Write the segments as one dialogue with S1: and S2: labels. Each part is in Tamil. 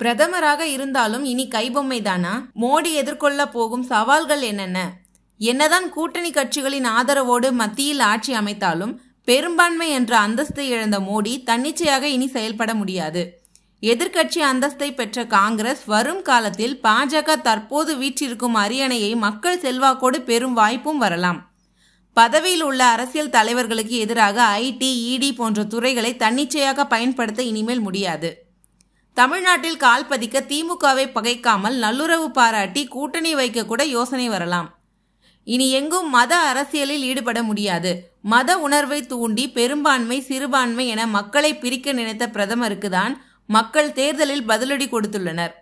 S1: பிரதமராக இருந்தாலும் இனி கைபொம்மைதானா? மோடி எதிர்கொள்ள போகும் சவால்கள் என்னென்ன? என்னதான் கூட்டணி கட்சிகளின் ஆதரவோடு மத்தியில் ஆட்சி அமைத்தாலும் பெரும்பான்மை என்ற அந்தஸ்தை இழந்த மோடி தன்னிச்சையாக இனி செயல்பட முடியாது. எதிர்க்கட்சி அந்தஸ்தை பெற்ற காங்கிரஸ் வரும் காலத்தில் பாஜக தற்போது வீற்றிருக்கும் அரியணையை மக்கள் செல்வாக்கோடு பெறும் வாய்ப்பும் வரலாம். பதவியில் உள்ள அரசியல் தலைவர்களுக்கு எதிராக ஐடி, இடி போன்ற துறைகளை தன்னிச்சையாக பயன்படுத்த இனிமேல் முடியாது. தமிழ்நாட்டில் கால் பதிக்க திமுகவை பகைக்காமல் நல்லுறவு பாராட்டி கூட்டணி வைக்க கூட யோசனை வரலாம். இனி எங்கும் மத அரசியலில் ஈடுபட முடியாது. மத உணர்வை தூண்டி பெரும்பான்மை சிறுபான்மை என மக்களை பிரிக்க நினைத்த பிரதமருக்கு தான் மக்கள் தேர்தலில் பதிலடி கொடுத்துள்ளனர்.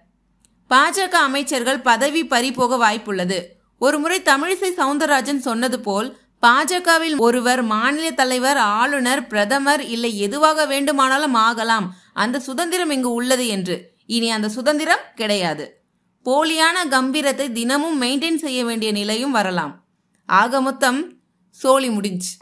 S1: பாஜக அமைச்சர்கள் பதவி பறிபோக வாய்ப்புள்ளது. ஒருமுறை தமிழிசை சவுந்தரராஜன் சொன்னது போல் பாஜகவில் ஒருவர் மாநில தலைவர், ஆளுநர், பிரதமர் இல்லை எதுவாக வேண்டுமானாலும் ஆகலாம், அந்த சுதந்திரம் இங்கு உள்ளது என்று. இனி அந்த சுதந்திரம் கிடையாது. போலியான கம்பீரத்தை தினமும் மெயின்டைன் செய்ய வேண்டிய நிலையும் வரலாம். ஆக மொத்தம் சோலி முடிஞ்சு.